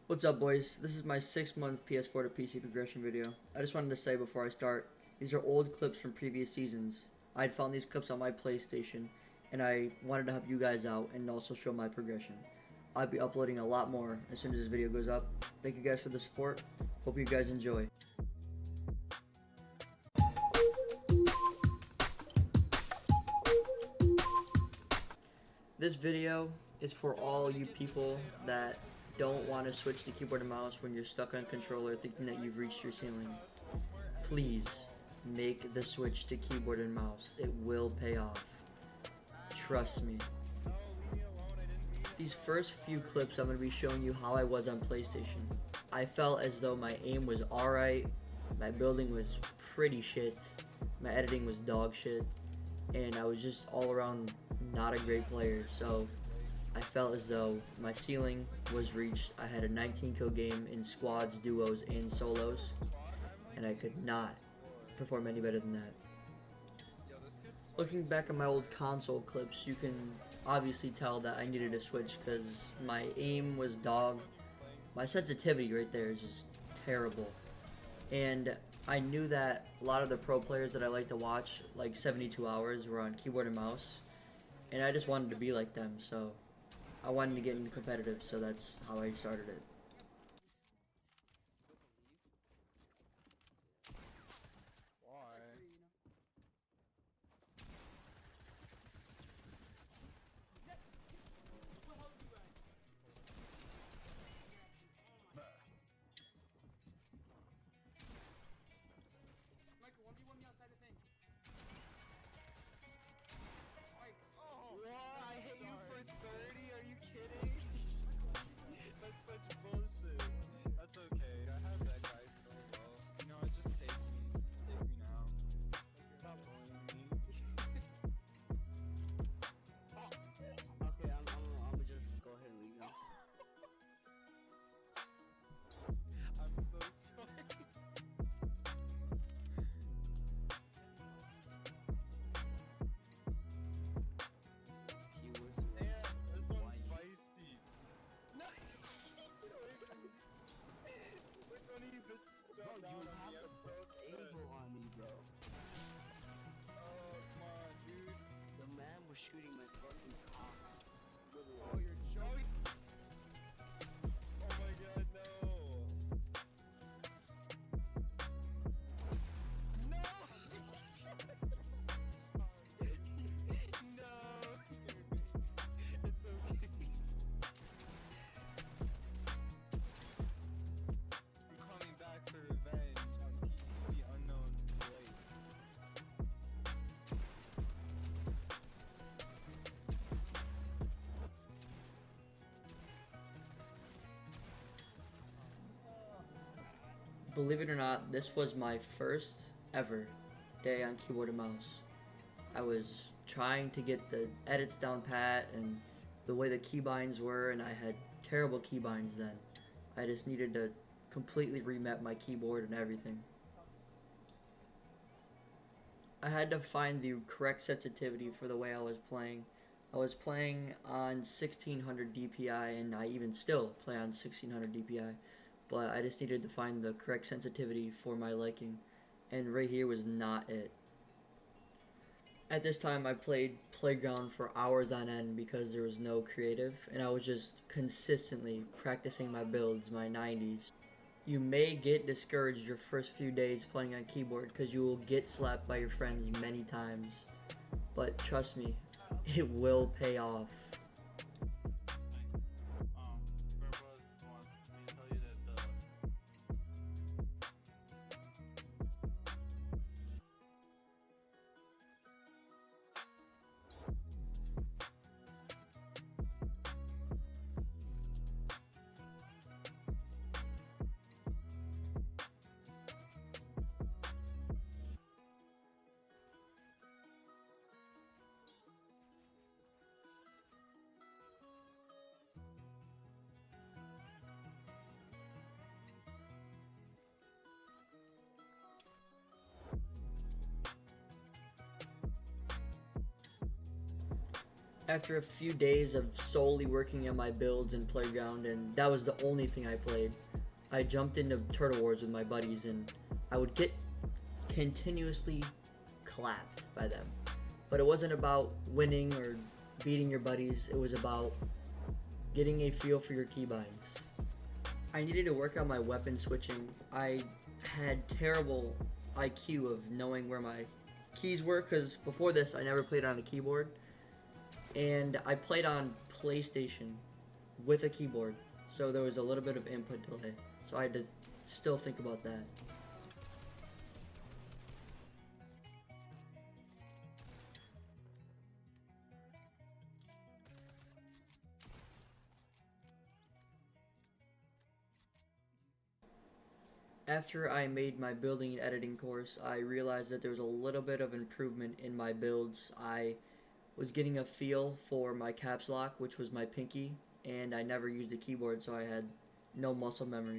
What's up, boys? This is my 6-month PS4 to PC progression video. I just wanted to say before I start, these are old clips from previous seasons. I had found these clips on my PlayStation, and I wanted to help you guys out and also show my progression. I'll be uploading a lot more as soon as this video goes up. Thank you guys for the support. Hope you guys enjoy. This video is for all you people that don't want to switch to keyboard and mouse when you're stuck on controller thinking that you've reached your ceiling. Please make the switch to keyboard and mouse. It will pay off. Trust me. These first few clips I'm going to be showing you how I was on PlayStation. I felt as though my aim was alright, my building was pretty shit, my editing was dog shit, and I was just all around not a great player, so I felt as though my ceiling was reached. I had a 19 kill game in squads, duos, and solos, and I could not perform any better than that. Looking back at my old console clips, you can obviously tell that I needed a switch because my aim was dog. My sensitivity right there is just terrible. And I knew that a lot of the pro players that I like to watch, like 72 Hours, were on keyboard and mouse. And I just wanted to be like them, so I wanted to get into competitive, so that's how I started it. Shooting my fucking cock. Oh, you're joking? Oh my god, no! No! No! It's okay. I'm coming back for revenge on TTV Unknown Blade. Believe it or not, this was my first ever day on keyboard and mouse. I was trying to get the edits down pat and the way the keybinds were, and I had terrible keybinds then. I just needed to completely remap my keyboard and everything. I had to find the correct sensitivity for the way I was playing. I was playing on 1600 DPI, and I even still play on 1600 DPI, but I just needed to find the correct sensitivity for my liking, and right here was not it. At this time, I played Playground for hours on end because there was no creative, and I was just consistently practicing my builds, my 90s. You may get discouraged your first few days playing on keyboard because you will get slapped by your friends many times, but trust me, it will pay off. After a few days of solely working on my builds and playground, and that was the only thing I played, I jumped into Turtle Wars with my buddies, and I would get continuously clapped by them. But it wasn't about winning or beating your buddies, it was about getting a feel for your keybinds. I needed to work on my weapon switching. I had terrible IQ of knowing where my keys were, because before this I never played on a keyboard, and I played on PlayStation with a keyboard, so there was a little bit of input delay, so I had to still think about that. After I made my building and editing course, I realized that there was a little bit of improvement in my builds. I was getting a feel for my caps lock, which was my pinky, and I never used a keyboard, so I had no muscle memory.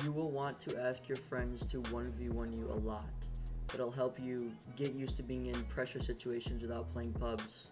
You will want to ask your friends to 1v1 you a lot. It'll help you get used to being in pressure situations without playing pubs.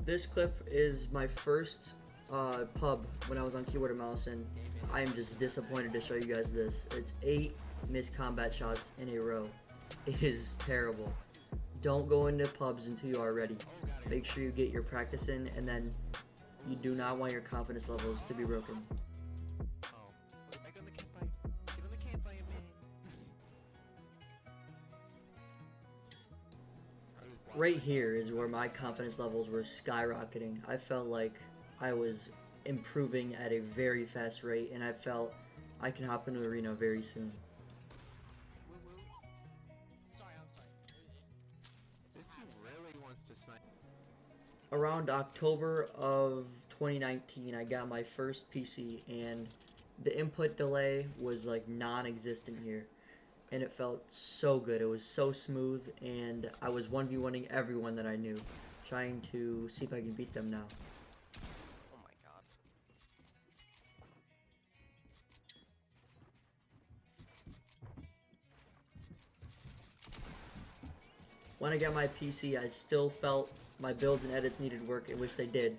This clip is my first pub when I was on keyboard and mouse, and I am just disappointed to show you guys this. It's 8 missed combat shots in a row. It is terrible. Don't go into pubs until you are ready. Make sure you get your practice in, and then you do not want your confidence levels to be broken. Right here is where my confidence levels were skyrocketing. I felt like I was improving at a very fast rate, and I felt I can hop into arena very soon. Around October of 2019, I got my first PC, and the input delay was like non-existent here. And it felt so good. It was so smooth, and I was 1v1ing everyone that I knew, trying to see if I can beat them now. Oh my god. When I got my PC, I still felt my builds and edits needed work, which they did,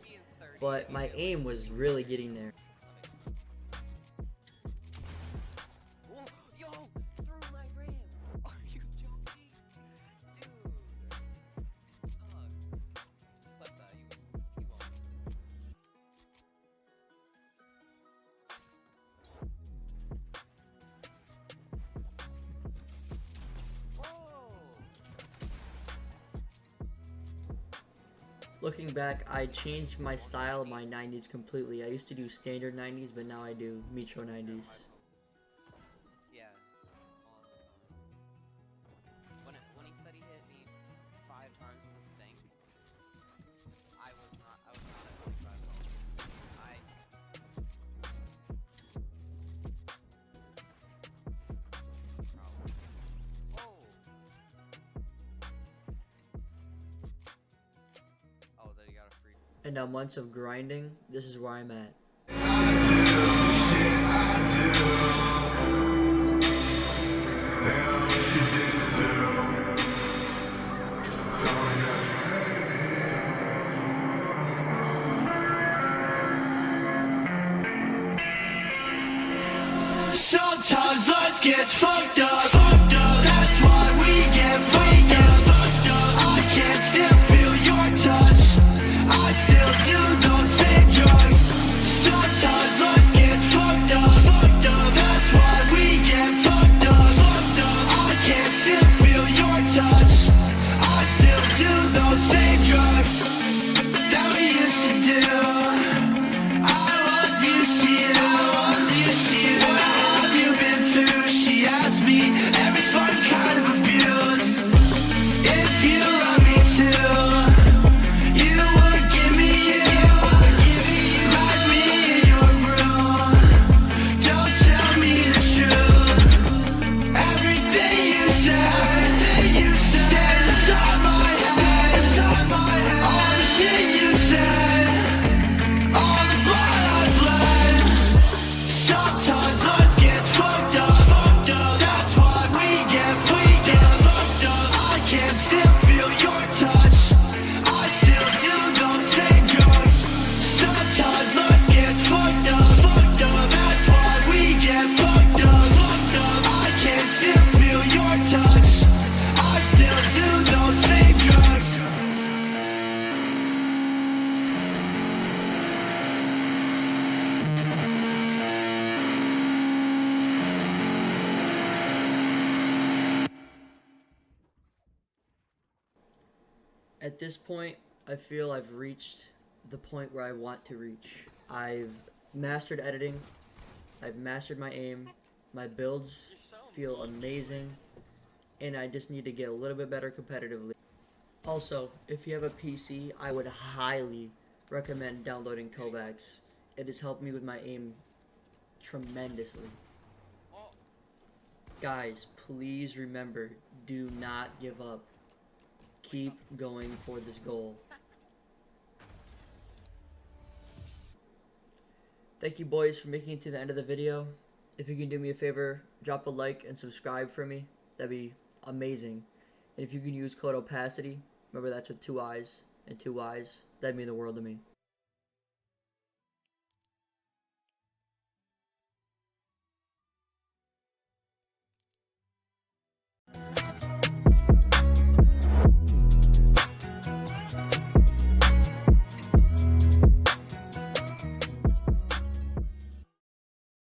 but my aim was really getting there. Looking back, I changed my style of my 90s completely. I used to do standard 90s, but now I do Metro 90s. Yeah. When he said he hit me 5 times with the stink, I was not at 25 at all. And now months of grinding, this is where I'm at. Sometimes life gets fucked up. That's why we get fucked up. I can still feel your touch. I still do those same drugs. Sometimes life gets fucked up. At this point, I feel I've reached the point where I want to reach. I've mastered editing, I've mastered my aim, my builds feel amazing, and I just need to get a little bit better competitively. Also, if you have a PC, I would highly recommend downloading Kovacs. It has helped me with my aim tremendously. Guys, please remember, do not give up. Keep going for this goal. Thank you boys for making it to the end of the video. If you can do me a favor, drop a like and subscribe for me. That'd be amazing. And if you can use code opacity, remember that's with 2 I's and 2 Y's, that'd mean the world to me.